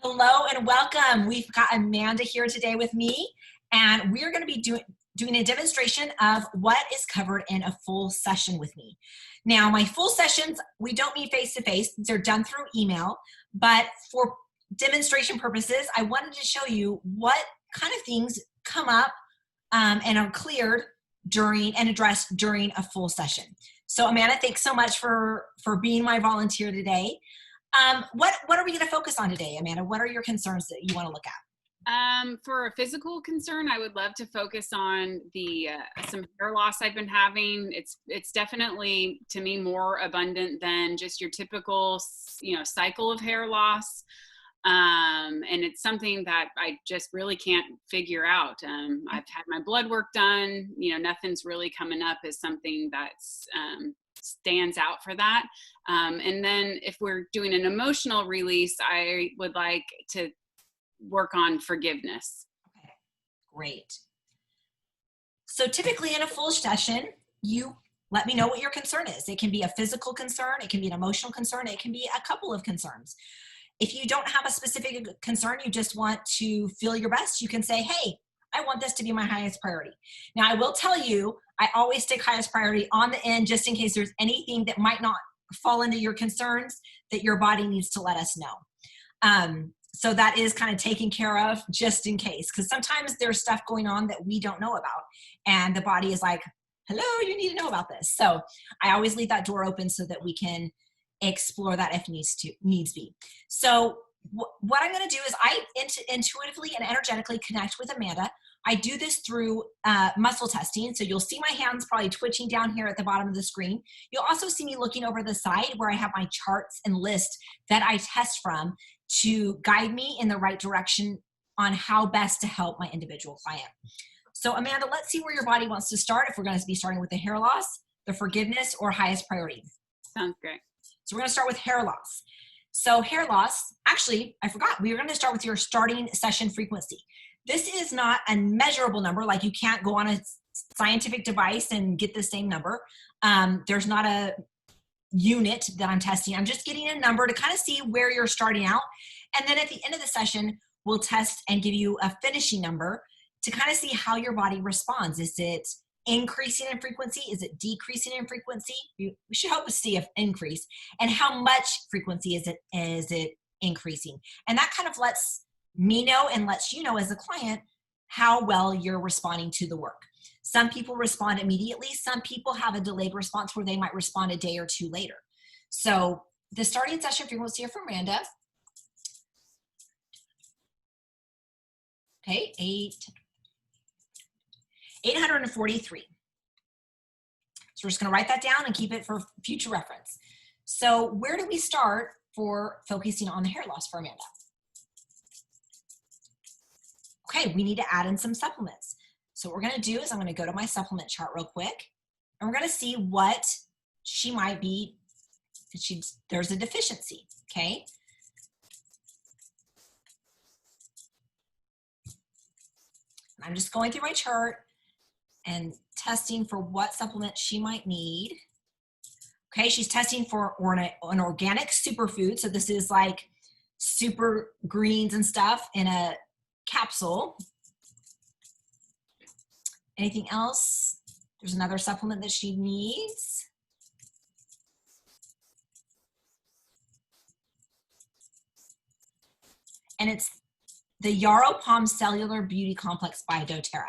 Hello and welcome. We've got Amanda here today with me, and we're going to be doing a demonstration of what is covered in a full session with me. Now, my full sessions, we don't meet face-to-face. They're done through email, but for demonstration purposes, I wanted to show you what kind of things come up and are cleared during and addressed during a full session. So Amanda, thanks so much for being my volunteer today. What are we going to focus on today, Amanda? What are your concerns that you want to look at? For a physical concern, I would love to focus on the some hair loss I've been having. It's definitely, to me, more abundant than just your typical, cycle of hair loss. And it's something that I just really can't figure out. I've had my blood work done. Nothing's really coming up as something that's stands out for that. And then if we're doing an emotional release, I would like to work on forgiveness. Okay, great. So typically in a full session, you let me know what your concern is. It can be a physical concern, it can be an emotional concern, it can be a couple of concerns. If you don't have a specific concern, you just want to feel your best, you can say, hey, I want this to be my highest priority. Now, I will tell you, I always stick highest priority on the end just in case there's anything that might not fall into your concerns that your body needs to let us know. So that is kind of taken care of just in case, because sometimes there's stuff going on that we don't know about, and the body is like, hello, you need to know about this. So I always leave that door open so that we can explore that if needs be. So what I'm going to do is I intuitively and energetically connect with Amanda. I do this through muscle testing. So you'll see my hands probably twitching down here at the bottom of the screen. You'll also see me looking over the side where I have my charts and list that I test from to guide me in the right direction on how best to help my individual client. So Amanda, let's see where your body wants to start, if we're going to be starting with the hair loss, the forgiveness, or highest priority. Sounds great. So we're going to start with hair loss. So hair loss, actually, I forgot, we were going to start with your starting session frequency. This is not a measurable number, like you can't go on a scientific device and get the same number. There's not a unit that I'm testing. I'm just getting a number to kind of see where you're starting out. And then at the end of the session, we'll test and give you a finishing number to kind of see how your body responds. Is it increasing in frequency? Is it decreasing in frequency? We should hope to see an increase. And how much frequency is it increasing? And that kind of lets me know and lets you know as a client how well you're responding to the work. Some people respond immediately. Some people have a delayed response where they might respond a day or two later. So the starting session frequency for Amanda, okay, 843. So we're just going to write that down and keep it for future reference. So where do we start for focusing on the hair loss for Amanda? Okay, we need to add in some supplements. So what we're going to do is I'm going to go to my supplement chart real quick, and we're going to see what she might be. There's a deficiency, okay? I'm just going through my chart and testing for what supplement she might need. Okay, she's testing for an organic superfood. So this is like super greens and stuff in a capsule. Anything else? There's another supplement that she needs. And it's the Yarrow Palm Cellular Beauty Complex by doTERRA.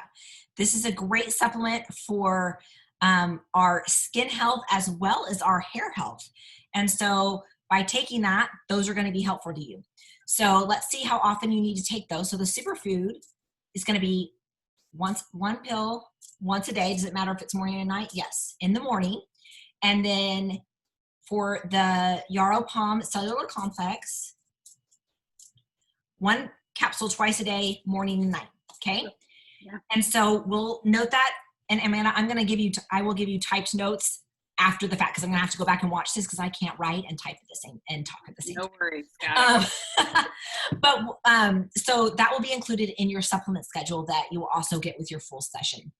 This is a great supplement for our skin health as well as our hair health. And so by taking that, those are going to be helpful to you. So let's see how often you need to take those. So the superfood is going to be one pill once a day. Does it matter if it's morning and night? Yes, in the morning. And then for the Yarrow Palm Cellular Complex, one capsule twice a day, morning and night, okay? Yeah. And so we'll note that. And Amanda, I will give you typed notes after the fact, because I'm gonna have to go back and watch this because I can't write and type at the same and talk at the same time. No worries. Got it. But so that will be included in your supplement schedule that you will also get with your full session.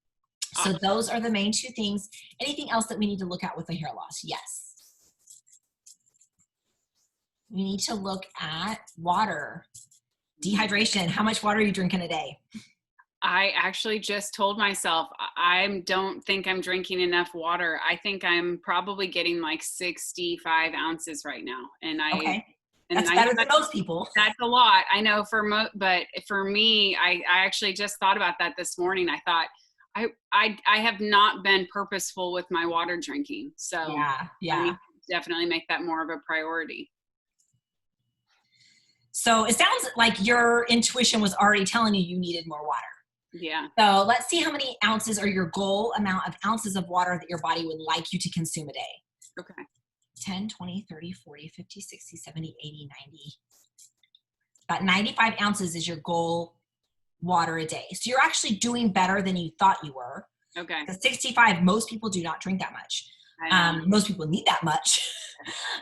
Awesome. So those are the main two things. Anything else that we need to look at with the hair loss? Yes. We need to look at water. Dehydration. How much water are you drinking a day? I actually just told myself I don't think I'm drinking enough water. I think I'm probably getting like 65 ounces right now. Okay. And That's I better than most people. that's a lot. I know but for me, I actually just thought about that this morning. I thought I have not been purposeful with my water drinking. So Yeah. I need Yeah. to definitely make that more of a priority. So it sounds like your intuition was already telling you needed more water. Yeah. So let's see how many ounces or your goal amount of ounces of water that your body would like you to consume a day. Okay. 10, 20, 30, 40, 50, 60, 70, 80, 90. About 95 ounces is your goal water a day. So you're actually doing better than you thought you were. Okay. Because 65, most people do not drink that much. Most people need that much.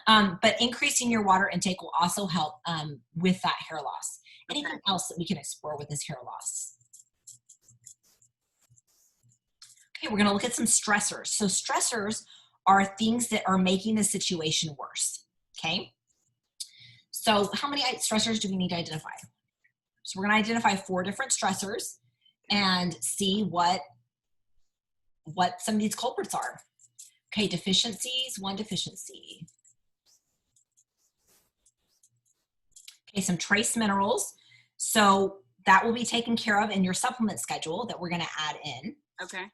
But increasing your water intake will also help with that hair loss. Anything else that we can explore with this hair loss? Okay, we're going to look at some stressors. So stressors are things that are making the situation worse. Okay. So how many stressors do we need to identify? So we're going to identify 4 different stressors and see what some of these culprits are. Okay, deficiencies, 1 deficiency. Okay, some trace minerals. So that will be taken care of in your supplement schedule that we're going to add in. Okay.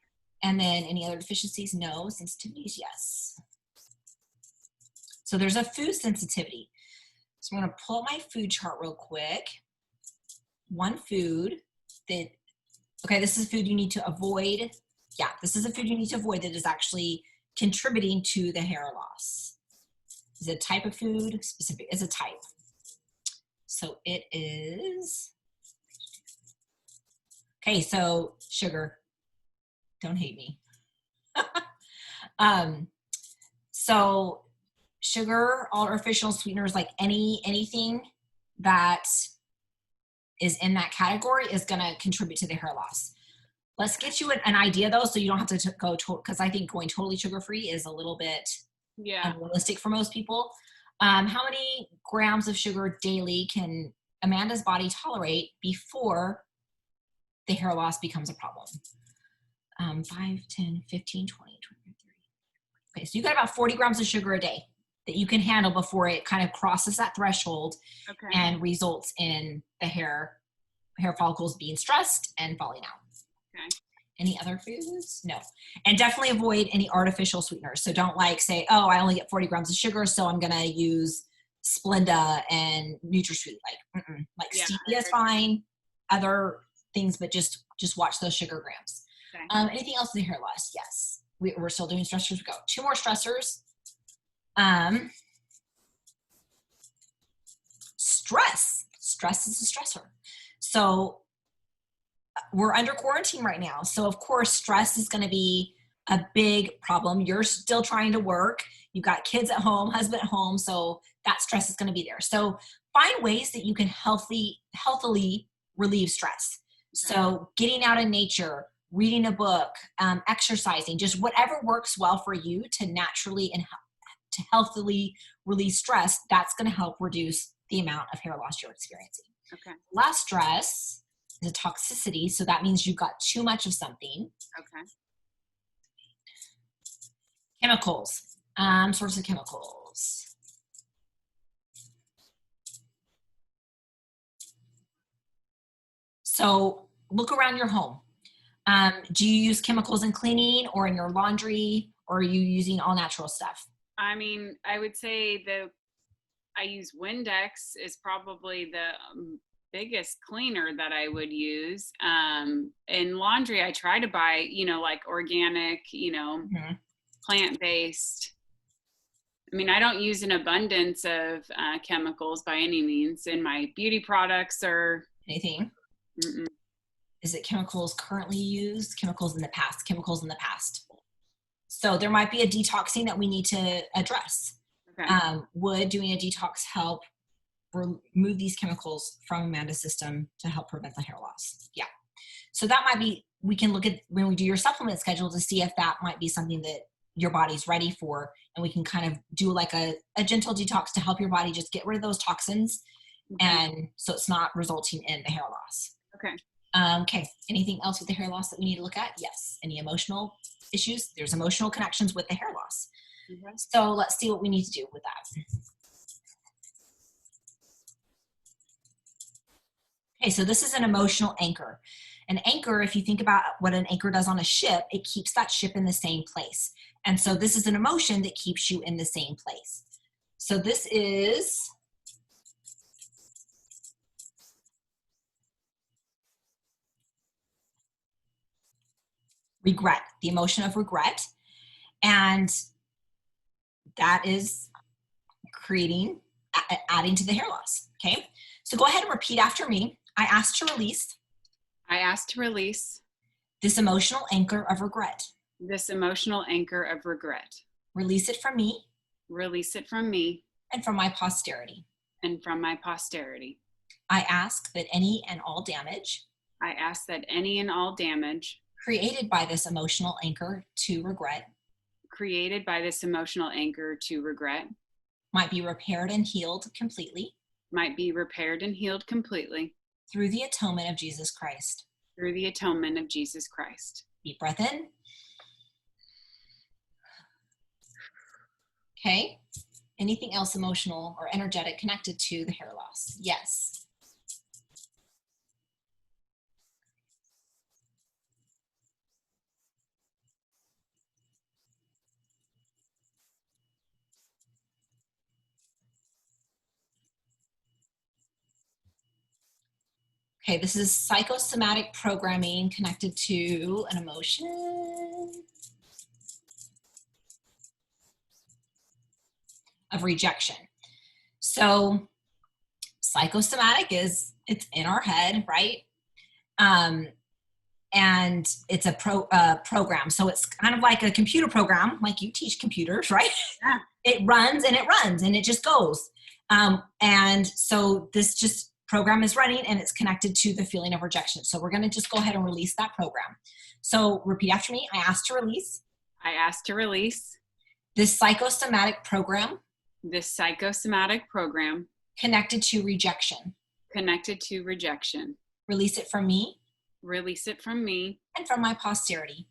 And then any other deficiencies? No. Sensitivities? Yes. So there's a food sensitivity. So I'm going to pull up my food chart real quick. One food that, okay, this is food you need to avoid. Yeah, this is a food you need to avoid that is actually contributing to the hair loss. Is it a type of food? Specific is a type. So it is, okay, so sugar. Don't hate me. So sugar, artificial sweeteners, like anything that is in that category is going to contribute to the hair loss. Let's get you an idea though, so you don't have to go because I think going totally sugar-free is a little bit unrealistic for most people. How many grams of sugar daily can Amanda's body tolerate before the hair loss becomes a problem? 5, 10, 15, 20, 20, 30. Okay, so you got about 40 grams of sugar a day that you can handle before it kind of crosses that threshold and results in the hair follicles being stressed and falling out. Okay. Any other foods? No. And definitely avoid any artificial sweeteners. So don't say, oh, I only get 40 grams of sugar, so I'm going to use Splenda and NutraSweet. Stevia is fine. Other things, but just watch those sugar grams. Okay. Anything else in the hair loss? Yes. We're still doing stressors. We go. 2 more stressors. Stress. Stress is a stressor. So we're under quarantine right now. So of course, stress is going to be a big problem. You're still trying to work. You've got kids at home, husband at home. So that stress is going to be there. So find ways that you can healthily relieve stress. Okay. So getting out in nature, reading a book, exercising, just whatever works well for you to naturally and to healthily release stress, that's going to help reduce the amount of hair loss you're experiencing. Okay. Last stress is a toxicity. So that means you've got too much of something. Okay. Chemicals, source of chemicals. So look around your home. Do you use chemicals in cleaning or in your laundry, or are you using all natural stuff? I mean, I would say I use Windex is probably the biggest cleaner that I would use. In laundry, I try to buy, like organic, plant-based. I mean, I don't use an abundance of chemicals by any means in my beauty products or anything. Mm-mm. Is it chemicals currently used? Chemicals in the past, chemicals in the past. So there might be a detoxing that we need to address. Okay. Would doing a detox help remove these chemicals from Amanda's system to help prevent the hair loss? Yeah. So that might be, we can look at when we do your supplement schedule to see if that might be something that your body's ready for, and we can kind of do like a gentle detox to help your body just get rid of those toxins And so it's not resulting in the hair loss. Okay. Okay, anything else with the hair loss that we need to look at? Yes. Any emotional issues? There's emotional connections with the hair loss. Okay. So let's see what we need to do with that. Okay, so this is an emotional anchor. An anchor, if you think about what an anchor does on a ship, it keeps that ship in the same place. And so this is an emotion that keeps you in the same place. So this is regret, the emotion of regret. And that is creating, adding to the hair loss. Okay, so go ahead and repeat after me. I ask to release I ask to release this emotional anchor of regret. this emotional anchor of regret. Release it from me Release it from me and from my posterity. and from my posterity. I ask that any and all damage I ask that any and all damage created by this emotional anchor to regret created by this emotional anchor to regret might be repaired and healed completely might be repaired and healed completely through the atonement of Jesus Christ. through the atonement of Jesus Christ. Deep breath in. Okay. Anything else emotional or energetic connected to the hair loss? Yes. Okay, this is psychosomatic programming connected to an emotion of rejection. So psychosomatic is, it's in our head, right? And it's a program. So it's kind of like a computer program, like you teach computers, right? Yeah. It runs and it just goes. And so this just program is running and it's connected to the feeling of rejection. So we're going to just go ahead and release that program. So repeat after me. I ask to release I ask to release this psychosomatic program this psychosomatic program connected to rejection. connected to rejection. Release it from me Release it from me and from my posterity.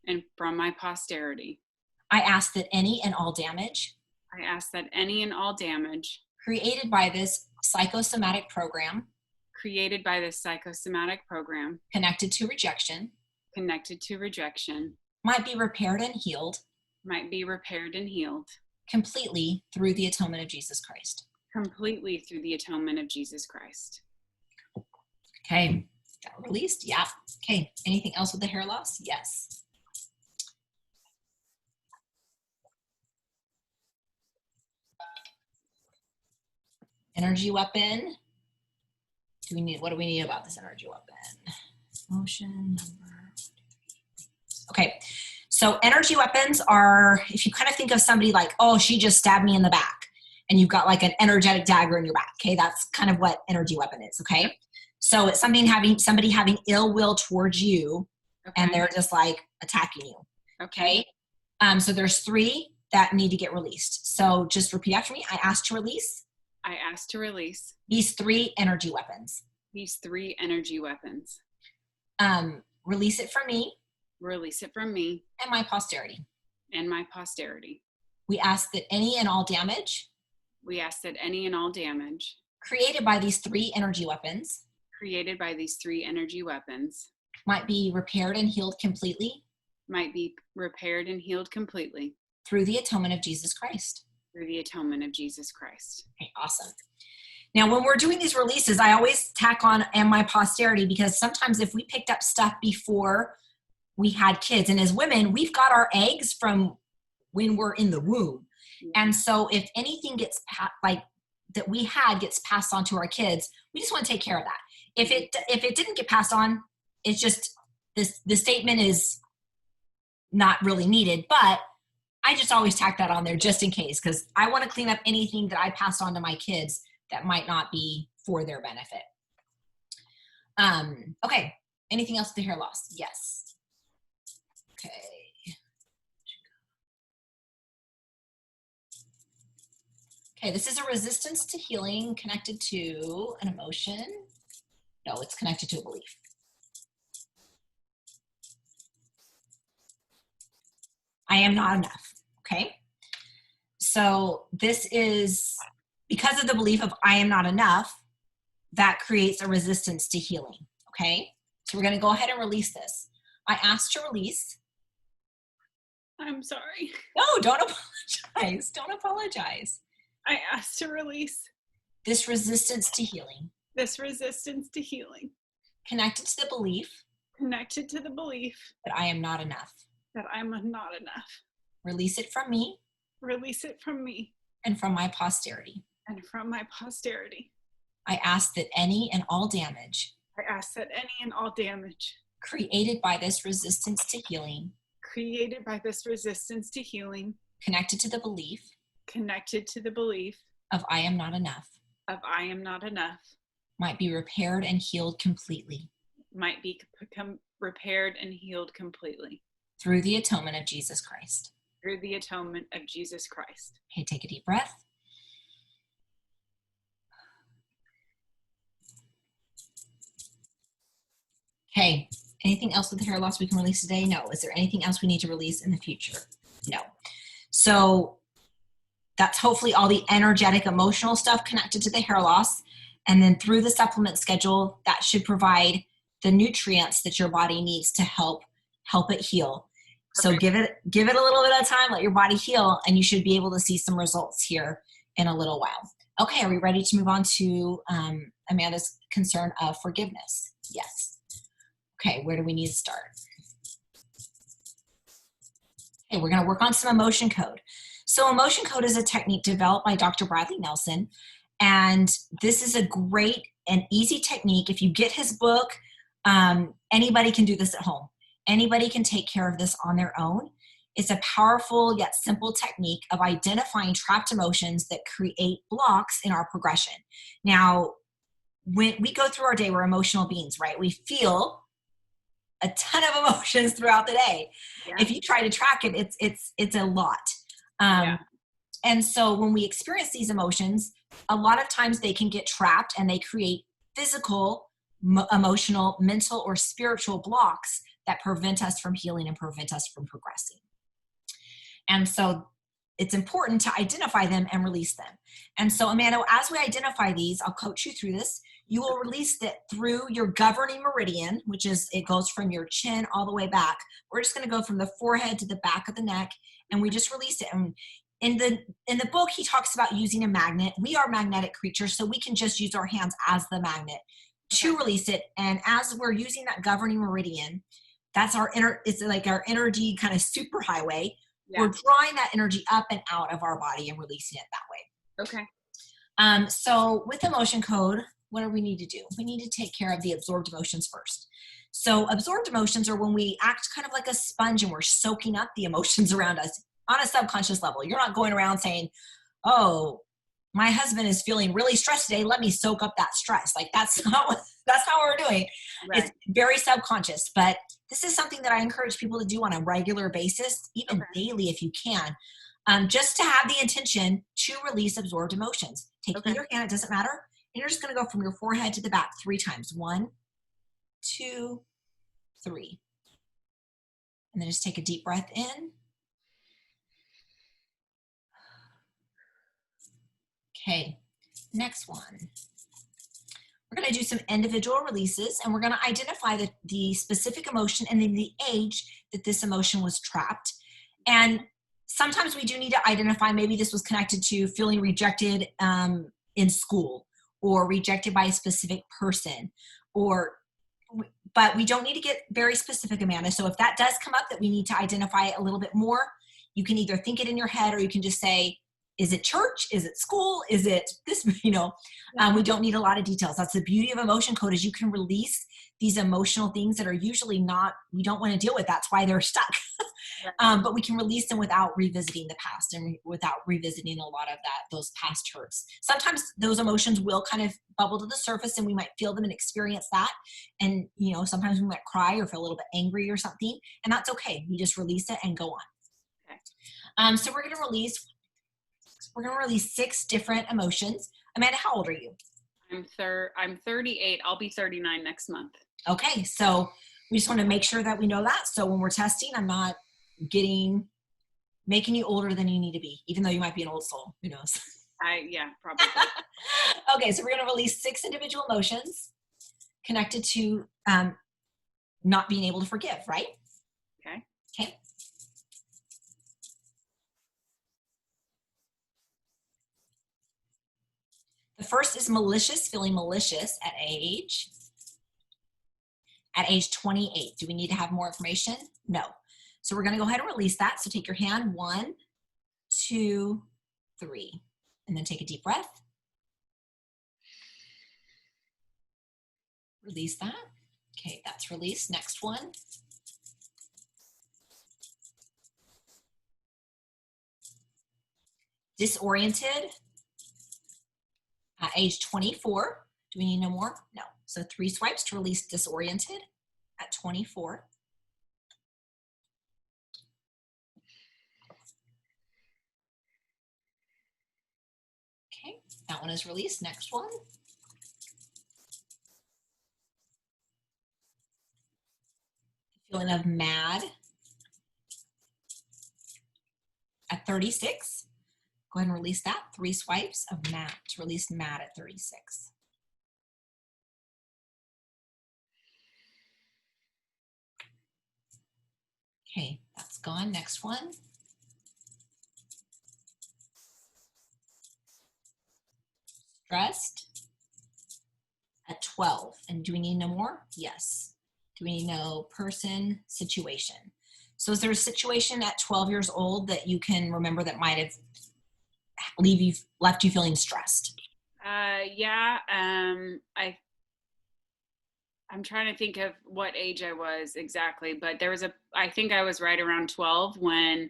and from my posterity. I ask that any and all damage I ask that any and all damage created by this psychosomatic program created by this psychosomatic program connected to rejection connected to rejection might be repaired and healed might be repaired and healed completely through the atonement of Jesus Christ. completely through the atonement of Jesus Christ. Okay, got released? Yeah. Okay, anything else with the hair loss? Yes. Energy weapon. What do we need about this energy weapon? Motion number. Okay, so energy weapons are, if you kind of think of somebody like, oh, she just stabbed me in the back, and you've got like an energetic dagger in your back. Okay, that's kind of what energy weapon is. Okay, so it's somebody having ill will towards you, Okay. and they're just like attacking you. Okay. So there's 3 that need to get released. So just repeat after me. I ask to release I ask to release these 3 energy weapons. these 3 energy weapons. Release it from me Release it from me and my posterity. and my posterity. We ask that any and all damage We ask that any and all damage created by these 3 energy weapons created by these 3 energy weapons might be repaired and healed completely might be repaired and healed completely through the atonement of Jesus Christ. through the atonement of Jesus Christ. Okay, awesome. Now, when we're doing these releases, I always tack on and my posterity, because sometimes if we picked up stuff before we had kids, and as women, we've got our eggs from when we're in the womb. And so if anything gets that we had gets passed on to our kids, we just want to take care of that. If it didn't get passed on, it's just the statement is not really needed, but I just always tack that on there just in case, because I want to clean up anything that I passed on to my kids that might not be for their benefit. Okay, anything else with the hair loss? Yes. Okay. Okay, this is a resistance to healing connected to an emotion. No, it's connected to a belief. I am not enough. Okay. So this is because of the belief of I am not enough, that creates a resistance to healing. Okay. So we're going to go ahead and release this. I asked to release. I'm sorry. No, don't apologize. Don't apologize. I asked to release This resistance to healing. this resistance to healing. Connected to the belief. Connected to the belief that I am not enough. that I'm not enough. Release it from me. Release it from me. And from my posterity. And from my posterity. I ask that any and all damage. I ask that any and all damage. Created by this resistance to healing. Created by this resistance to healing. Connected to the belief. Connected to the belief. Of I am not enough. Of I am not enough. Might be repaired and healed completely. Might become repaired and healed completely. Through the atonement of Jesus Christ. Through the atonement of Jesus Christ. Okay, take a deep breath. Okay, anything else with the hair loss we can release today? No. Is there anything else we need to release in the future? No. So that's hopefully all the energetic, emotional stuff connected to the hair loss. And then through the supplement schedule, that should provide the nutrients that your body needs to help it heal. So give it a little bit of time, let your body heal, and you should be able to see some results here in a little while. Okay, are we ready to move on to Amanda's concern of forgiveness? Yes. Okay, where do we need to start? Okay, we're going to work on some emotion code. So emotion code is a technique developed by Dr. Bradley Nelson, and this is a great and easy technique. If you get his book, anybody can do this at home. Anybody can take care of this on their own. It's a powerful yet simple technique of identifying trapped emotions that create blocks in our progression. Now, when we go through our day, we're emotional beings, right? We feel a ton of emotions throughout the day. Yeah. If you try to track it, it's a lot. And so when we experience these emotions, a lot of times they can get trapped and they create physical, emotional, mental, or spiritual blocks that prevent us from healing and prevent us from progressing. And so it's important to identify them and release them. And so, Amanda, as we identify these, I'll coach you through this. You will release that through your governing meridian, which is, it goes from your chin all the way back. We're just going to go from the forehead to the back of the neck, and we just release it. And in the book, he talks about using a magnet. We are magnetic creatures, so we can just use our hands as the magnet to release it. And as we're using that governing meridian, that's it's like our energy kind of superhighway. Yeah. We're drawing that energy up and out of our body and releasing it that way. Okay. So with emotion code, what do we need to do? We need to take care of the absorbed emotions first. So absorbed emotions are when we act kind of like a sponge and we're soaking up the emotions around us on a subconscious level. You're not going around saying, oh, my husband is feeling really stressed today. Let me soak up that stress. Like that's not what we're doing. Right. It's very subconscious, but this is something that I encourage people to do on a regular basis, even daily if you can, just to have the intention to release absorbed emotions. Take either hand, it doesn't matter. And you're just going to go from your forehead to the back 3 times. 1, 2, 3. And then just take a deep breath in. Okay, next one. We're going to do some individual releases, and we're going to identify the specific emotion and then the age that this emotion was trapped. And sometimes we do need to identify, maybe this was connected to feeling rejected in school or rejected by a specific person, but we don't need to get very specific, Amanda. So if that does come up that we need to identify it a little bit more, you can either think it in your head or you can just say, is it church? Is it school? Is it this, we don't need a lot of details. That's the beauty of emotion code, is you can release these emotional things that are usually we don't want to deal with. That's why they're stuck. But we can release them without revisiting the past and without revisiting a lot of those past hurts. Sometimes those emotions will kind of bubble to the surface and we might feel them and experience that. And, sometimes we might cry or feel a little bit angry or something, and that's okay. We just release it and go on. Okay. So we're going to release We're going to release 6 different emotions. Amanda, how old are you? I'm 38. I'll be 39 next month. Okay, so we just want to make sure that we know that. So when we're testing, I'm not making you older than you need to be, even though you might be an old soul. Who knows? Yeah, probably. Okay, so we're going to release 6 individual emotions connected to not being able to forgive, right? Okay. Okay. The first is malicious, feeling malicious at age 28. Do we need to have more information? No. So we're going to go ahead and release that. So take your hand, 1, 2, 3, and then take a deep breath. Release that. Okay, that's released. Next one. Disoriented at age 24. Do we need no more? No. So 3 swipes to release disoriented at 24. Okay, that one is released. Next one. Feeling of mad at 36. Go ahead and release that. 3 swipes of mad to release mad at 36. Okay, that's gone. Next one. Stressed at 12. And do we need no more? Yes. Do we need no person, situation? So is there a situation at 12 years old that you can remember that might have left you feeling stressed? Yeah. I'm trying to think of what age I was exactly, but I think I was right around 12 when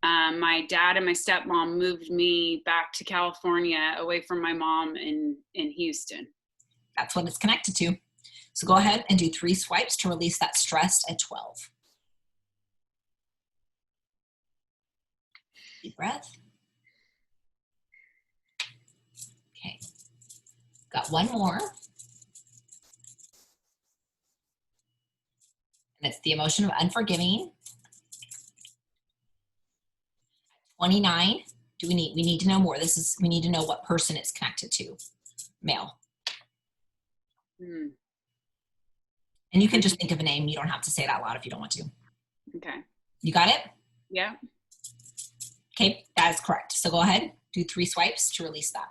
my dad and my stepmom moved me back to California away from my mom in Houston. That's what it's connected to. So go ahead and do 3 swipes to release that stressed at 12. Deep breath. Okay. Got one more. And it's the emotion of unforgiving. 29. We need to know more. We need to know what person it's connected to. Male. Hmm. And you can just think of a name. You don't have to say it out loud if you don't want to. Okay. You got it? Yeah. Okay, that is correct. So go ahead, do 3 swipes to release that.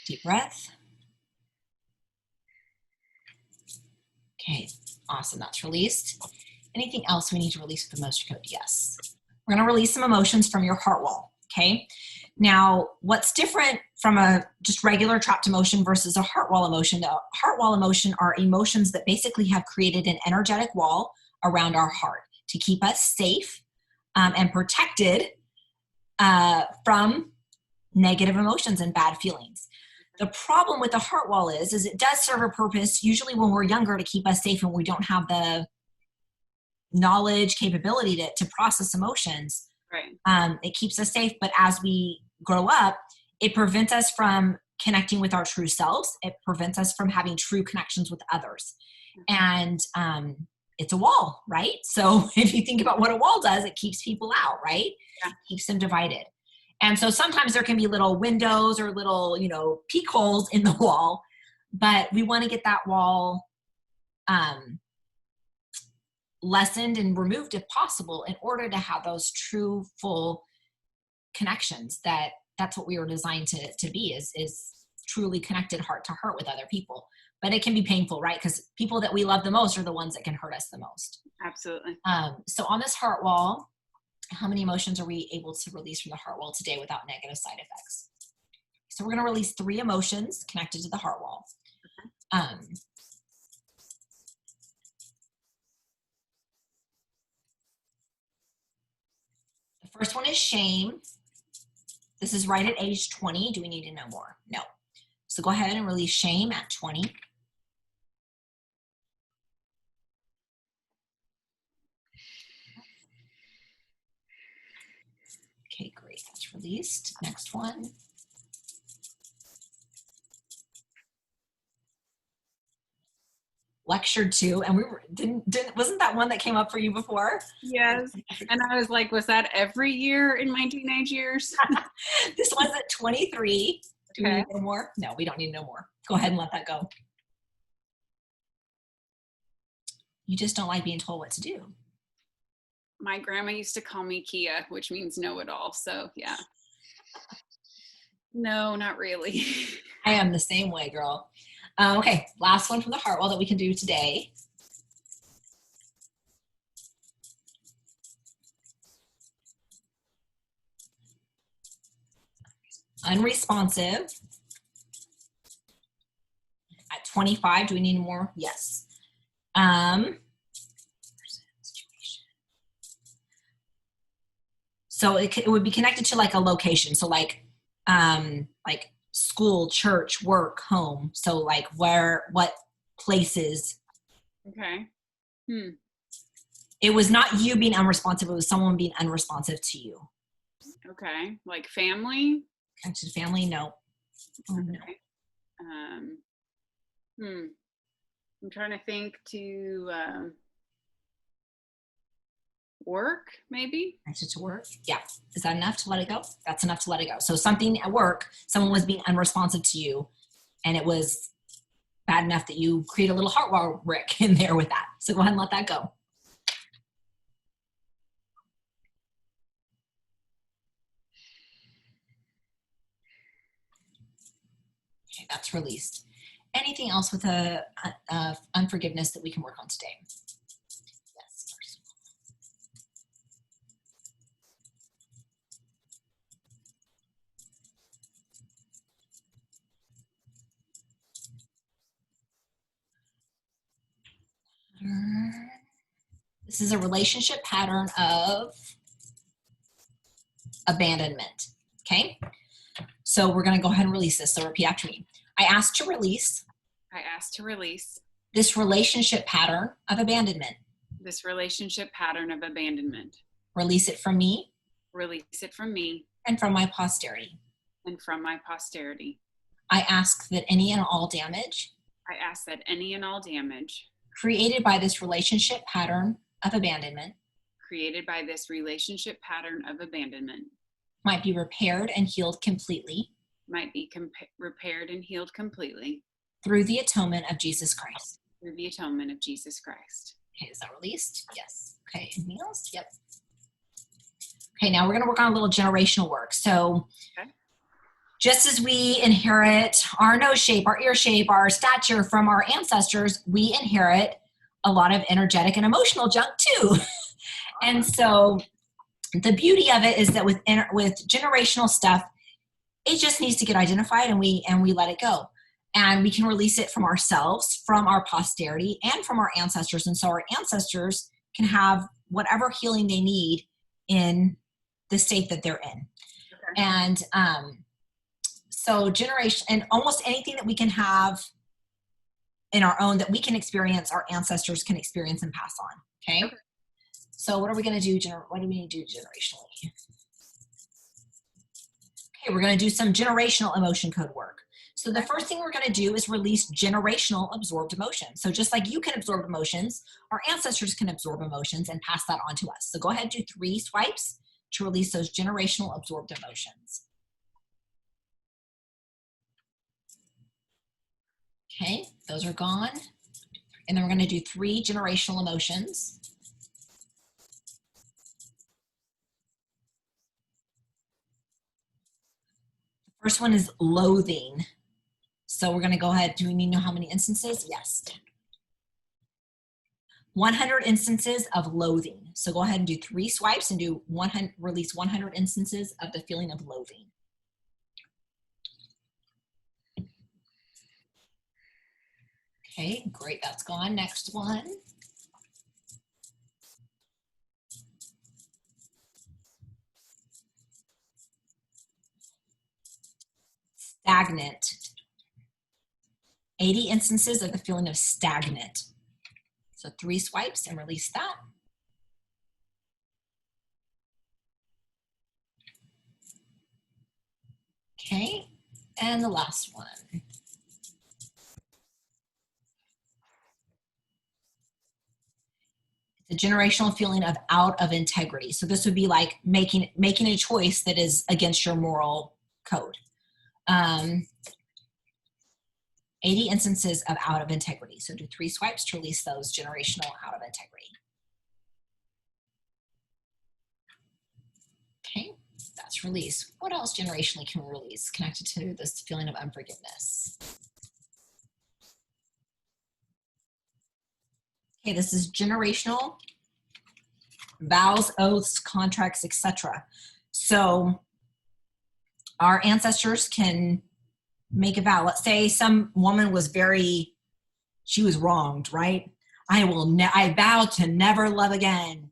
Deep breath. Okay, awesome, that's released. Anything else we need to release with the emotion code? Yes. We're gonna release some emotions from your heart wall, okay? Now, what's different from a just regular trapped emotion versus a heart wall emotion? The heart wall emotion are emotions that basically have created an energetic wall around our heart to keep us safe and protected from negative emotions and bad feelings. The problem with the heart wall is it does serve a purpose usually when we're younger to keep us safe and we don't have the knowledge, capability to process emotions. Right. It keeps us safe, but as we grow up, it prevents us from connecting with our true selves. It prevents us from having true connections with others. And it's a wall, right? So if you think about what a wall does, it keeps people out, right? Yeah. Keeps them divided. And so sometimes there can be little windows or little, peek holes in the wall, but we want to get that wall lessened and removed if possible in order to have those true, full connections. That's what we were designed to be, is truly connected heart to heart with other people. But it can be painful, right? Because people that we love the most are the ones that can hurt us the most. Absolutely. So on this heart wall, how many emotions are we able to release from the heart wall today without negative side effects? So we're going to release 3 emotions connected to the heart wall. The first one is shame. This is right at age 20. Do we need to know more? No. So go ahead and release shame at 20. released. Next one. Lectured to, and we were, wasn't that one that came up for you before? Yes. And I was like, was that every year in my teenage years? This one's at 23. Do we Okay. need no more? No, we don't need no more. Go ahead and let that go. You just don't like being told what to do. My grandma used to call me Kia, which means know-it-all. So yeah. No, not really. I am the same way, girl. Okay, last one from the Heartwell that we can do today. Unresponsive. At 25, do we need more? Yes. So it would be connected to like a location. So like school, church, work, home. So like what places. Okay. It was not you being unresponsive. It was someone being unresponsive to you. Okay. Like family? Connected to family? No. Oh, no. Okay. I'm trying to think to work, maybe? Connected to work? Yeah. Is that enough to let it go? That's enough to let it go. So something at work, someone was being unresponsive to you, and it was bad enough that you create a little Heartwell Rick in there with that. So go ahead and let that go. Okay, that's released. Anything else with unforgiveness that we can work on today? Yes. This is a relationship pattern of abandonment. Okay. So we're going to go ahead and release this. So repeat after me. I asked to release. I asked to release This relationship pattern of abandonment. this relationship pattern of abandonment. Release it from me. Release it from me And from my posterity. and from my posterity. I ask that any and all damage. I ask that any and all damage Created by this relationship pattern of abandonment. Created by this relationship pattern of abandonment. Might be repaired and healed completely. Might be repaired and healed completely. Through the atonement of Jesus Christ. Through the atonement of Jesus Christ. Okay, is that released? Yes. Okay, anything else? Yep. Okay, now we're going to work on a little generational work. So just as we inherit our nose shape, our ear shape, our stature from our ancestors, we inherit a lot of energetic and emotional junk too. And so the beauty of it is that with generational stuff, it just needs to get identified and we let it go. And we can release it from ourselves, from our posterity, and from our ancestors. And so our ancestors can have whatever healing they need in the state that they're in. Okay. And so generation, and almost anything that we can have in our own that we can experience, our ancestors can experience and pass on. Okay. So what are we going to do? What do we need to do generationally? Okay, we're going to do some generational emotion code work. So the first thing we're going to do is release generational absorbed emotions. So just like you can absorb emotions, our ancestors can absorb emotions and pass that on to us. So go ahead and do 3 swipes to release those generational absorbed emotions. Okay, those are gone. And then we're going to do 3 generational emotions. The first one is loathing. So we're going to go ahead. Do we need to know how many instances? Yes. 100 instances of loathing. So go ahead and do 3 swipes and do release 100 instances of the feeling of loathing. Okay, great. That's gone. Next one. Stagnant. 80 instances of the feeling of stagnant. So 3 swipes and release that. Okay, and the last one. The generational feeling of out of integrity. So this would be like making a choice that is against your moral code. 80 instances of out of integrity. So do 3 swipes to release those generational out of integrity. Okay, that's release. What else generationally can we release connected to this feeling of unforgiveness? Okay, this is generational vows, oaths, contracts, etc. So our ancestors can make a vow. Let's say some woman was she was wronged, right? I vow to never love again.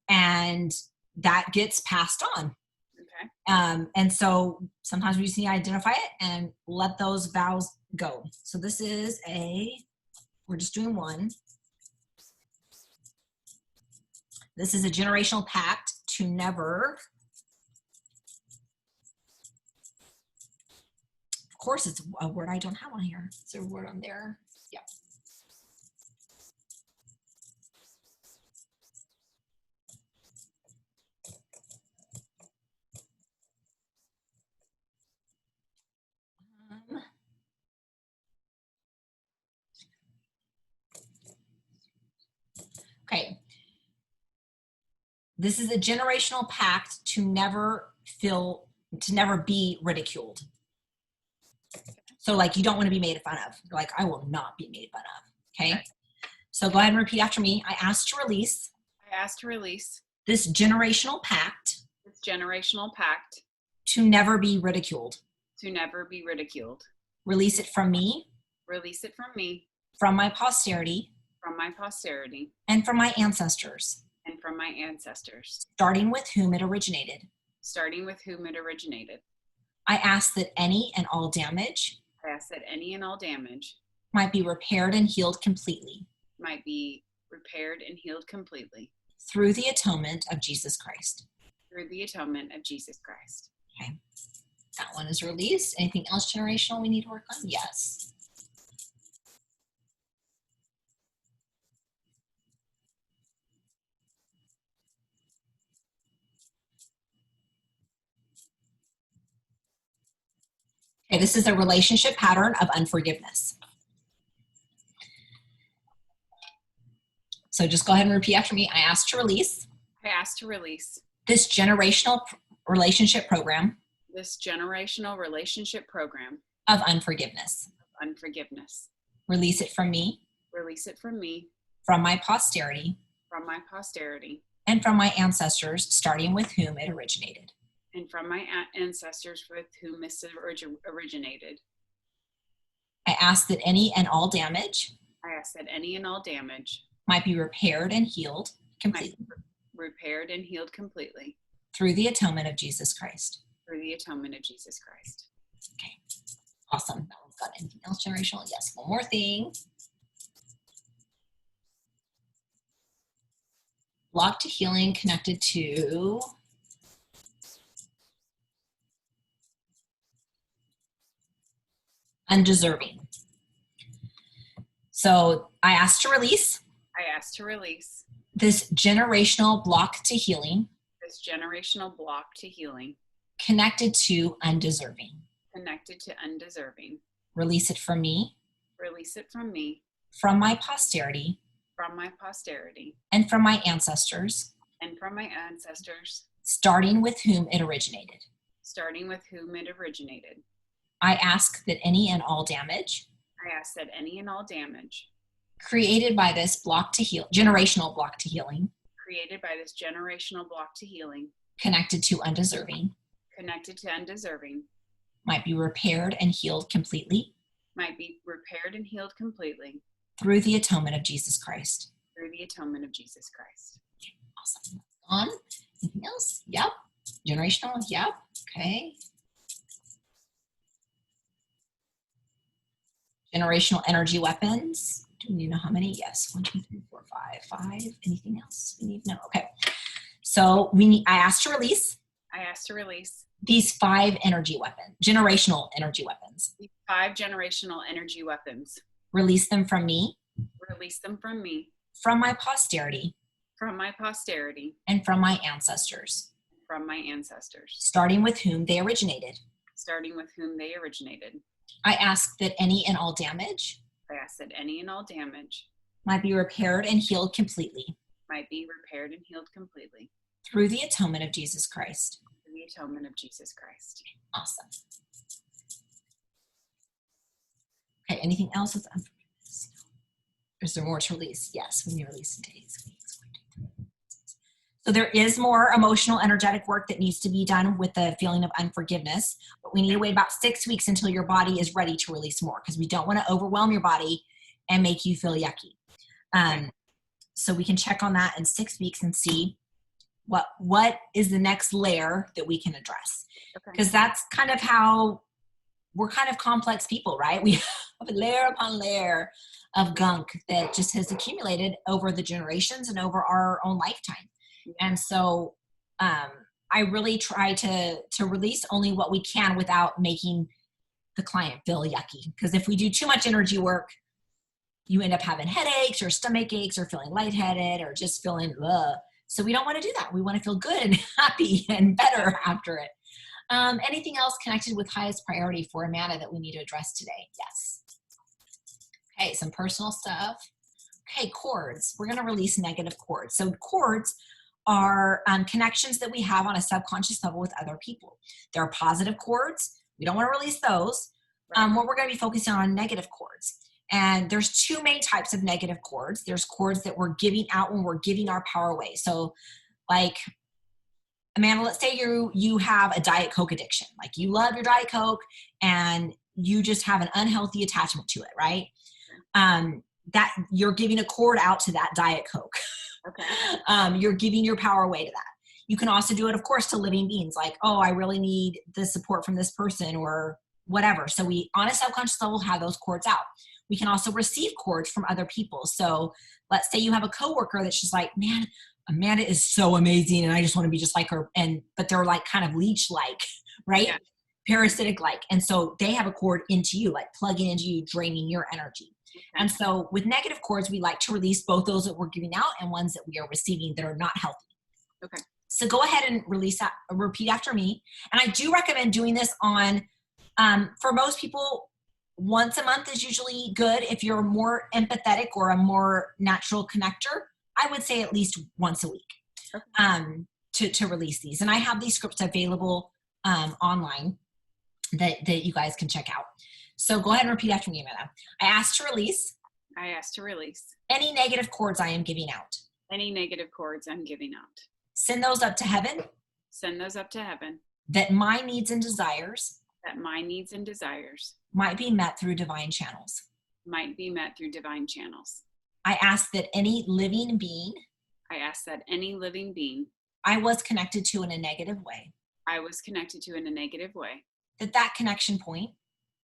And that gets passed on. Okay. And so sometimes we just need to identify it and let those vows go. So this is we're just doing one. This is a generational pact to never, of course it's a word I don't have on here. Is there a word on there? Yeah. Okay. This is a generational pact to never be ridiculed. So like you don't want to be made fun of. You're like, I will not be made fun of. Okay. So go ahead and repeat after me. I ask to release. I ask to release This generational pact. this generational pact To never be ridiculed. to never be ridiculed. Release it from me. Release it from me, From my posterity. from my posterity, And from my ancestors. and from my ancestors, Starting with whom it originated. starting with whom it originated. I ask that any and all damage I ask that any and all damage might be repaired and healed completely might be repaired and healed completely through the atonement of Jesus Christ. through the atonement of Jesus Christ. Okay, that one is released. Anything else generational we need to work on? Yes. Okay, this is a relationship pattern of unforgiveness. So just go ahead and repeat after me. I ask to release I ask to release this generational relationship program this generational relationship program of unforgiveness. of unforgiveness. Release it from me, Release it from me, from my posterity, from my posterity, and from my ancestors, starting with whom it originated. and from my ancestors with whom this originated. I ask that any and all damage I ask that any and all damage might be repaired and healed completely might be repaired and healed completely through the atonement of Jesus Christ. through the atonement of Jesus Christ. Okay, awesome. That one's got anything else generational? Yes, one more thing. Block to healing connected to undeserving. So I ask to release I ask to release this generational block to healing this generational block to healing connected to undeserving. connected to undeserving. Release it from me, Release it from me, from my posterity, from my posterity, and from my ancestors, and from my ancestors, starting with whom it originated. starting with whom it originated. I ask that any and all damage I ask that any and all damage created by this generational block to healing, created by this generational block to healing, connected to undeserving, connected to undeserving, might be repaired and healed completely might be repaired and healed completely through the atonement of Jesus Christ. through the atonement of Jesus Christ. Awesome. On. Anything else? Yep. Generational? Yep. Okay. Generational energy weapons. Do you know how many? Yes. 1, 2, 3, 4, 5. 5. Anything else we need to know? Okay. So I asked to release I ask to release these 5 generational energy weapons. These 5 generational energy weapons. Release them from me, Release them from me, from my posterity, from my posterity, and from my ancestors, from my ancestors, starting with whom they originated. starting with whom they originated. I ask that any and all damage I ask that any and all damage might be repaired and healed completely might be repaired and healed completely through the atonement of Jesus Christ. through the atonement of Jesus Christ. Awesome. Okay, anything else with unforgiveness? Is there more to release? Yes, when you release in days, weeks. So there is more emotional, energetic work that needs to be done with the feeling of unforgiveness, but we need to wait about 6 weeks until your body is ready to release more, because we don't want to overwhelm your body and make you feel yucky. So we can check on that in 6 weeks and see what is the next layer that we can address. Because that's kind of how we're kind of complex people, right? We have layer upon layer of gunk that just has accumulated over the generations and over our own lifetime. And so I really try to release only what we can without making the client feel yucky. Because if we do too much energy work, you end up having headaches or stomach aches or feeling lightheaded or just feeling ugh. So we don't want to do that. We want to feel good and happy and better after it. Anything else connected with highest priority for Amanda that we need to address today? Yes. Okay, some personal stuff. Okay, cords. We're going to release negative cords. So cords are connections that we have on a subconscious level with other people. There are positive cords. We don't want to release those. What we're going to be focusing on negative cords. And there's 2 main types of negative cords. There's cords that we're giving out when we're giving our power away. So like, Amanda, let's say you have a Diet Coke addiction. Like you love your Diet Coke and you just have an unhealthy attachment to it, right? That you're giving a cord out to that Diet Coke. Okay. You're giving your power away to that. You can also do it, of course, to living beings. Like, oh, I really need the support from this person or whatever. So we, on a subconscious level, have those cords out. We can also receive cords from other people. So let's say you have a coworker that's just like, man, Amanda is so amazing and I just want to be just like her. But they're like kind of leech-like, right? Yeah. Parasitic-like. And so they have a cord into you, like plugging into you, draining your energy. Okay. And so with negative cords, we like to release both those that we're giving out and ones that we are receiving that are not healthy. Okay. So go ahead and release that, repeat after me. And I do recommend doing this on, for most people, once a month is usually good. If you're more empathetic or a more natural connector, I would say at least once a week. Okay. To release these. And I have these scripts available online that you guys can check out. So go ahead and repeat after me, Amanda. I ask to release. I ask to release. Any negative cords I am giving out. Any negative cords I'm giving out. Send those up to heaven. Send those up to heaven. That my needs and desires. That my needs and desires. Might be met through divine channels. Might be met through divine channels. I ask that any living being. I ask that any living being. I was connected to in a negative way. I was connected to in a negative way. That connection point.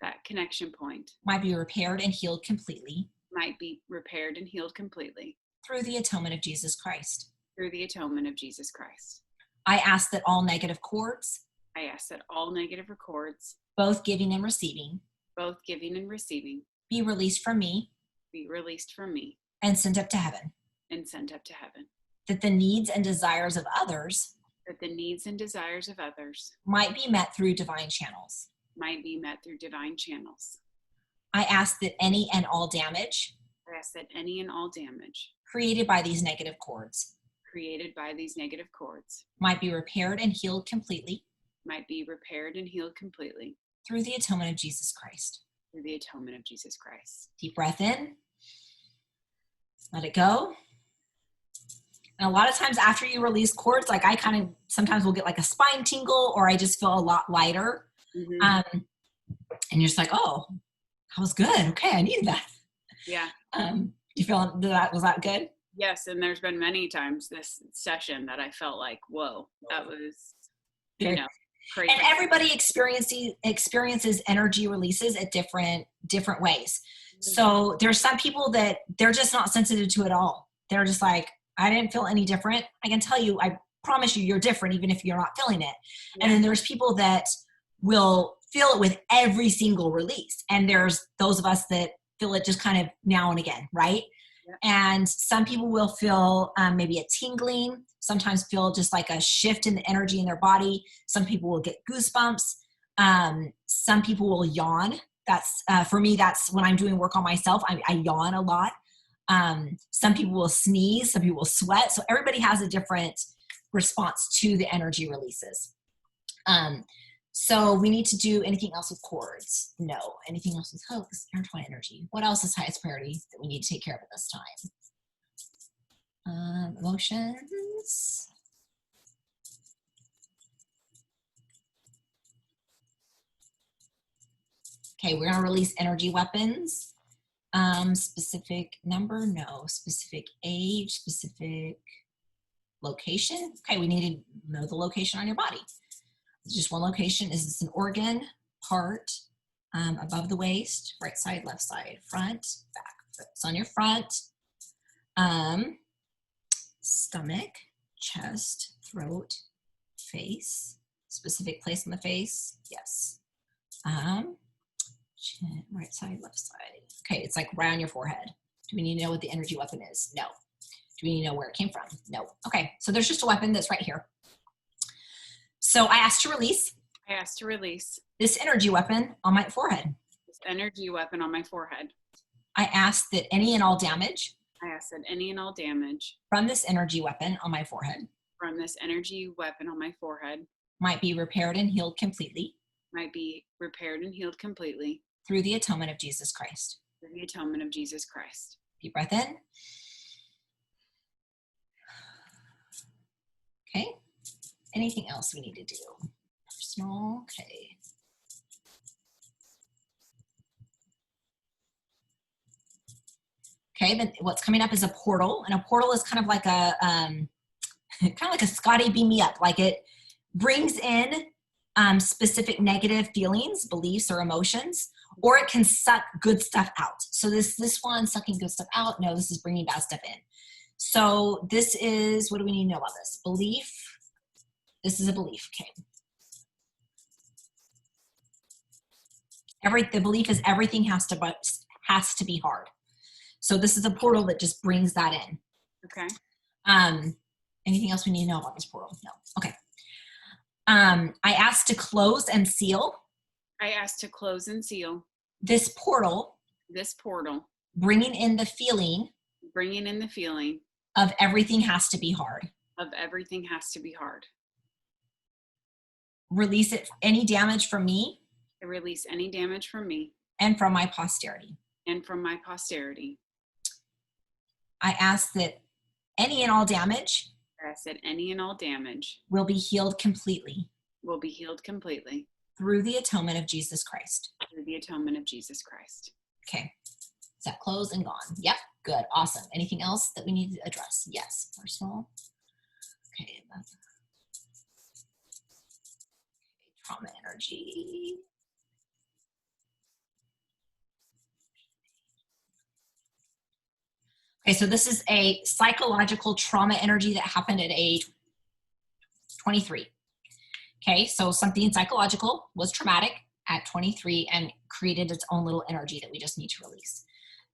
That connection point. Might be repaired and healed completely. Might be repaired and healed completely. Through the atonement of Jesus Christ. Through the atonement of Jesus Christ. I ask that all negative cords. I ask that all negative cords. Both giving and receiving. Both giving and receiving. Be released from me. Be released from me. And sent up to heaven. And sent up to heaven. That the needs and desires of others. That the needs and desires of others. Might be met through divine channels. Might be met through divine channels. I ask that any and all damage. I ask that any and all damage. Created by these negative cords. Created by these negative cords. Might be repaired and healed completely. Might be repaired and healed completely. Through the atonement of Jesus Christ. Through the atonement of Jesus Christ. Deep breath in. Let it go. And a lot of times after you release cords, like I kind of sometimes will get like a spine tingle or I just feel a lot lighter. Mm-hmm. And you're just like, oh, that was good. Okay, I needed that. Yeah. You feel was that good? Yes, and there's been many times this session that I felt like, whoa, that was, crazy. And everybody experiences energy releases at different ways. Mm-hmm. So there's some people that they're just not sensitive to it all. They're just like, I didn't feel any different. I can tell you, promise you, you're different even if you're not feeling it. Yeah. And then there's people that will feel it with every single release. And there's those of us that feel it just kind of now and again, right? Yeah. And some people will feel maybe a tingling, sometimes feel just like a shift in the energy in their body. Some people will get goosebumps. Some people will yawn. That's for me, that's when I'm doing work on myself. I yawn a lot. Some people will sneeze, some people will sweat. So everybody has a different response to the energy releases. So we need to do anything else with cords? No. Anything else with hooks? Intertwine energy. What else is highest priority that we need to take care of at this time? Emotions. Okay, we're gonna release energy weapons. Specific number, no. Specific age, specific location. Okay, we need to know the location on your body. It's just one location. Is this an organ, part, above the waist, right side, left side, front, back? It's on your front, stomach, chest, throat, face, specific place on the face, yes. Chin, right side, left side. Okay, it's like right on your forehead. Do we need to know what the energy weapon is? No. Do we need to know where it came from? No. Okay, so there's just a weapon that's right here. So I asked to release. I asked to release this energy weapon on my forehead. this energy weapon on my forehead. I asked that any and all damage. I asked that any and all damage from this energy weapon on my forehead. From this energy weapon on my forehead. Might be repaired and healed completely. Might be repaired and healed completely. Through the atonement of Jesus Christ. Through the atonement of Jesus Christ. Deep breath in. Okay. Anything else we need to do? Personal, okay. Okay, then what's coming up is a portal, and a portal is kind of like a Scotty beam me up. Like it brings in specific negative feelings, beliefs, or emotions, or it can suck good stuff out. So this one sucking good stuff out. No, this is bringing bad stuff in. So this is, what do we need to know about this? Belief. This is a belief, okay. The belief is everything has to be hard. So this is a portal that just brings that in. Okay. Anything else we need to know about this portal? No. Okay. I asked to close and seal. I asked to close and seal this portal. This portal. Bringing in the feeling. Bringing in the feeling. Of everything has to be hard. Of everything has to be hard. Release it, any damage from me. I release any damage from me. And from my posterity. And from my posterity. I ask that any and all damage. I ask that any and all damage. Will be healed completely. Will be healed completely. Through the atonement of Jesus Christ. Through the atonement of Jesus Christ. Okay. Is that closed and gone? Yep. Good. Awesome. Anything else that we need to address? Yes. Personal. Okay. Trauma energy. Okay, so this is a psychological trauma energy that happened at age 23. Okay, so something psychological was traumatic at 23 and created its own little energy that we just need to release.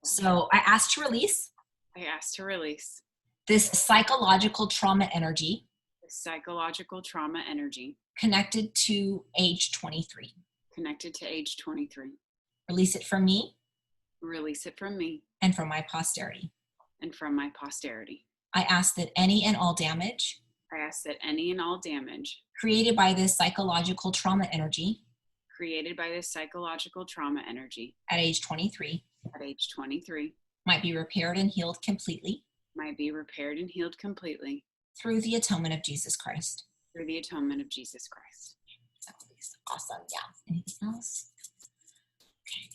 So I asked to release. I asked to release. This psychological trauma energy. This psychological trauma energy. Connected to age 23. Connected to age 23. Release it from me. Release it from me. And from my posterity. And from my posterity. I ask that any and all damage. I ask that any and all damage. Created by this psychological trauma energy. Created by this psychological trauma energy. At age 23. At age 23. Might be repaired and healed completely. Might be repaired and healed completely. Through the atonement of Jesus Christ. Through the atonement of Jesus Christ. Awesome. Yeah. Anything else? Okay.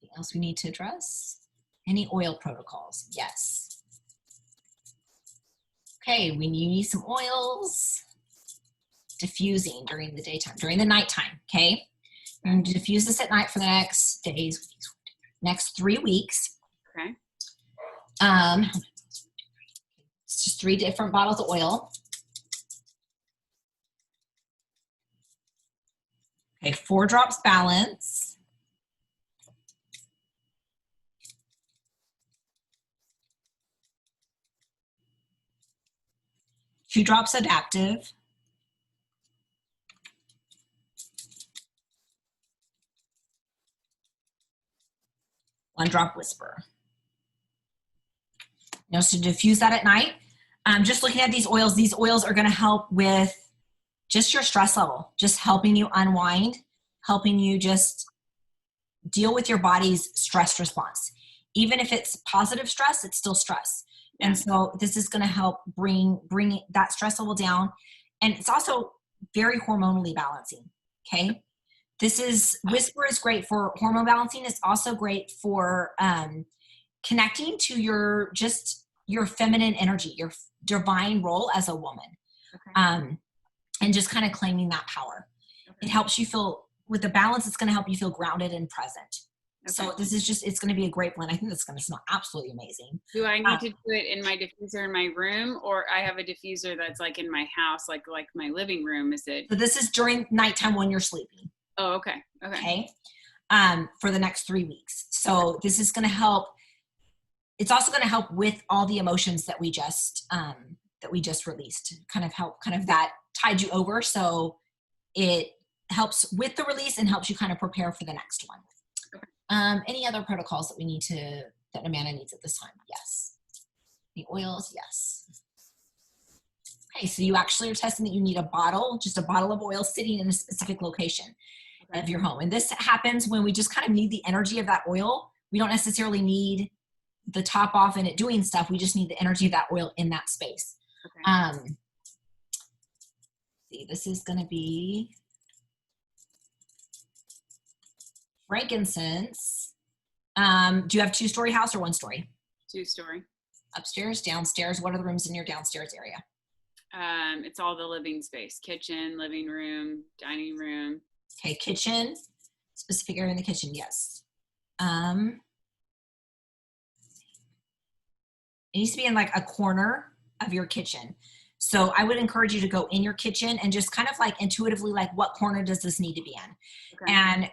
Anything else we need to address? Any oil protocols? Yes. Okay, we need some oils. Diffusing during the daytime, during the nighttime, okay? We're going to diffuse this at night for the next next 3 weeks. Okay. just 3 different bottles of oil. Okay, 4 drops balance. Two drops adaptive. One drop whisper. You know, so diffuse that at night. Just looking at these oils are going to help with just your stress level, just helping you unwind, helping you just deal with your body's stress response. Even if it's positive stress, it's still stress. Yeah. And so this is going to help bring that stress level down. And it's also very hormonally balancing. Okay. Whisper is great for hormone balancing. It's also great for connecting to your feminine energy, your divine role as a woman. Okay. And just kind of claiming that power. Okay. It helps you feel, with the balance, it's going to help you feel grounded and present. Okay. So this is it's going to be a great blend. I think it's going to smell absolutely amazing. Do I need to do it in my diffuser in my room, or I have a diffuser that's like in my house, like my living room? Is it? So this is during nighttime when you're sleeping. Oh, okay. Okay. For the next 3 weeks. So this is going to help. It's also going to help with all the emotions that we just released. Kind of that tide you over. So it helps with the release and helps you kind of prepare for the next one. Okay. Any other protocols that Amanda needs at this time? Yes. The oils, yes. Okay, so you actually are testing that you need just a bottle of oil sitting in a specific location of your home. And this happens when we just kind of need the energy of that oil. We don't necessarily need the top off and it doing stuff. We just need the energy of that oil in that space. Okay. See, this is going to be frankincense. Do you have 2-story house or 1-story? 2-story. Upstairs, downstairs. What are the rooms in your downstairs area? It's all the living space: kitchen, living room, dining room. Okay, kitchen. Specific area in the kitchen. Yes. It needs to be in like a corner of your kitchen. So I would encourage you to go in your kitchen and just kind of like intuitively, like, what corner does this need to be in? Okay. And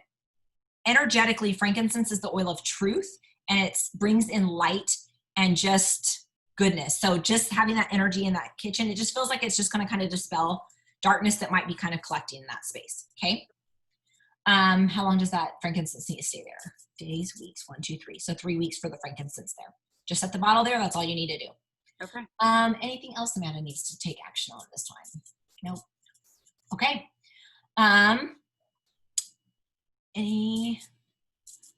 energetically, frankincense is the oil of truth, and it brings in light and just goodness. So just having that energy in that kitchen, it just feels like it's just going to kind of dispel darkness that might be kind of collecting in that space. Okay. How long does that frankincense need to stay there? Days, weeks, 1, 2, 3. So 3 weeks for the frankincense there. Just set the bottle there. That's all you need to do. Okay. Anything else Amanda needs to take action on this time? Nope. Okay.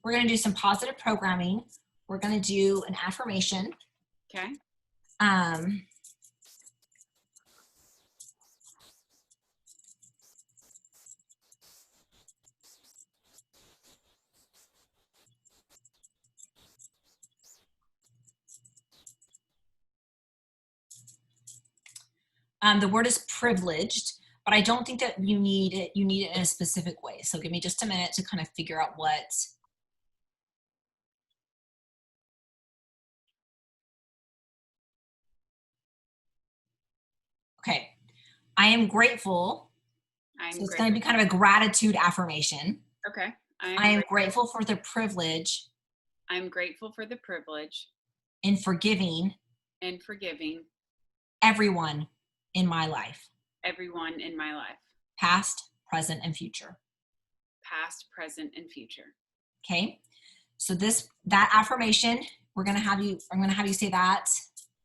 We're going to do some positive programming. We're going to do an affirmation. Okay. The word is privileged, but I don't think that you need it in a specific way. So give me just a minute to kind of figure out what. Okay. I am grateful. So it's going to be kind of a gratitude affirmation. Okay. I am grateful for the privilege. I'm grateful for the privilege. In forgiving. Everyone in my life. Everyone in my life. Past, present, and future. Past, present, and future. Okay. So that affirmation, I'm going to have you say that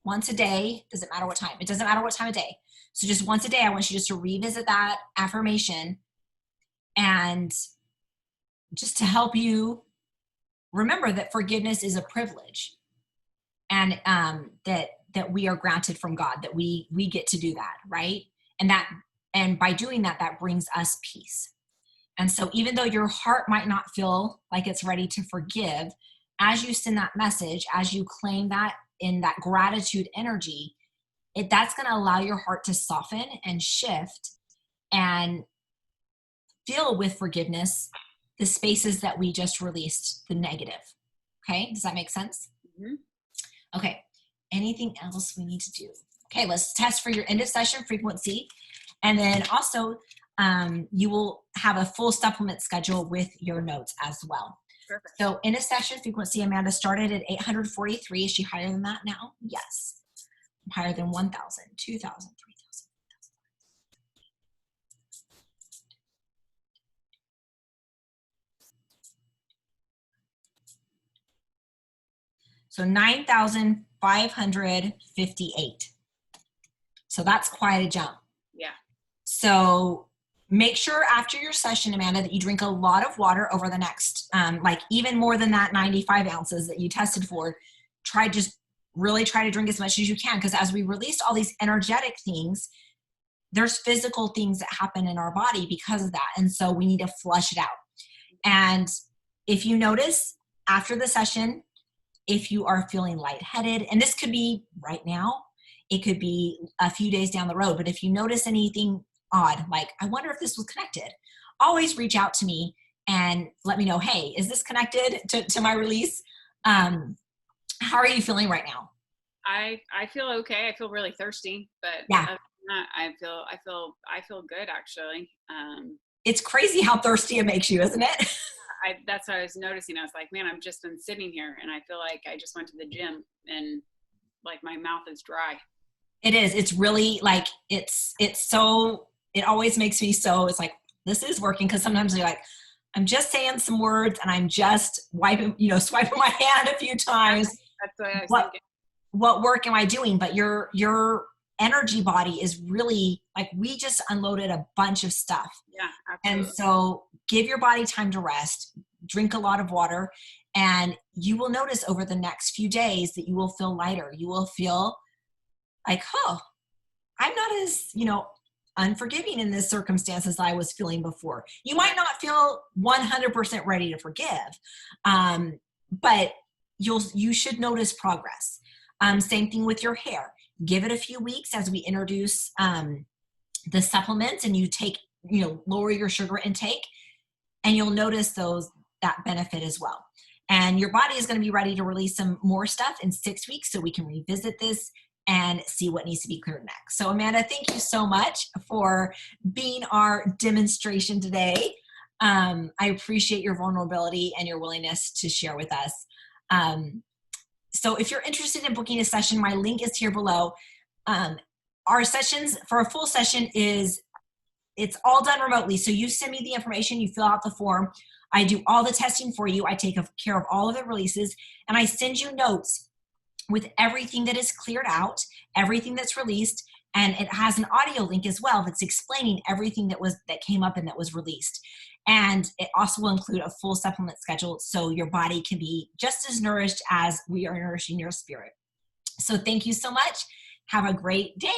once a day. Doesn't matter what time. It doesn't matter what time of day. So just once a day, I want you just to revisit that affirmation, and just to help you remember that forgiveness is a privilege, and that we are granted from God, that we get to do that, right? And by doing that, that brings us peace. And so even though your heart might not feel like it's ready to forgive, as you send that message, as you claim that in that gratitude energy, that's going to allow your heart to soften and shift and fill with forgiveness the spaces that we just released, the negative. Okay, does that make sense? Mm-hmm. Okay, anything else we need to do? Okay, let's test for your end of session frequency. And then also, you will have a full supplement schedule with your notes as well. Perfect. So end of session frequency, Amanda started at 843. Is she higher than that now? Yes. Higher than 1,000, 2,000, 3,000. So 9,558. So that's quite a jump. Yeah. So make sure after your session, Amanda, that you drink a lot of water over the next, like even more than that 95 ounces that you tested for. Really try to drink as much as you can, because as we released all these energetic things, there's physical things that happen in our body because of that. And so we need to flush it out. And if you notice after the session, if you are feeling lightheaded, and this could be right now, it could be a few days down the road, but if you notice anything odd, like, I wonder if this was connected, always reach out to me and let me know, hey, is this connected to my release? How are you feeling right now? I feel okay. I feel really thirsty, but Yeah. other than that, I feel good actually. It's crazy how thirsty it makes you, isn't it? That's what I was noticing. I was like, man, I've just been sitting here and I feel like I just went to the gym and like my mouth is dry. It is. It's really like, it always makes me so, it's like, this is working. Cause sometimes you're like, I'm just saying some words and I'm just swiping my hand a few times. That's what I was thinking. What work am I doing? But your energy body is really like, we just unloaded a bunch of stuff. Yeah, absolutely. And so give your body time to rest, drink a lot of water, and you will notice over the next few days that you will feel lighter. You will feel like, I'm not as, unforgiving in this circumstance as I was feeling before. You might not feel 100% ready to forgive, but you should notice progress. Same thing with your hair. Give it a few weeks as we introduce the supplements and you take, lower your sugar intake, and you'll notice that benefit as well. And your body is going to be ready to release some more stuff in 6 weeks so we can revisit this and see what needs to be cleared next. So Amanda, thank you so much for being our demonstration today. I appreciate your vulnerability and your willingness to share with us. So if you're interested in booking a session, my link is here below. Our sessions for a full session it's all done remotely. So you send me the information, you fill out the form. I do all the testing for you. I take care of all of the releases, and I send you notes with everything that is cleared out, everything that's released, and it has an audio link as well that's explaining everything that came up and that was released. And it also will include a full supplement schedule so your body can be just as nourished as we are nourishing your spirit. So thank you so much. Have a great day.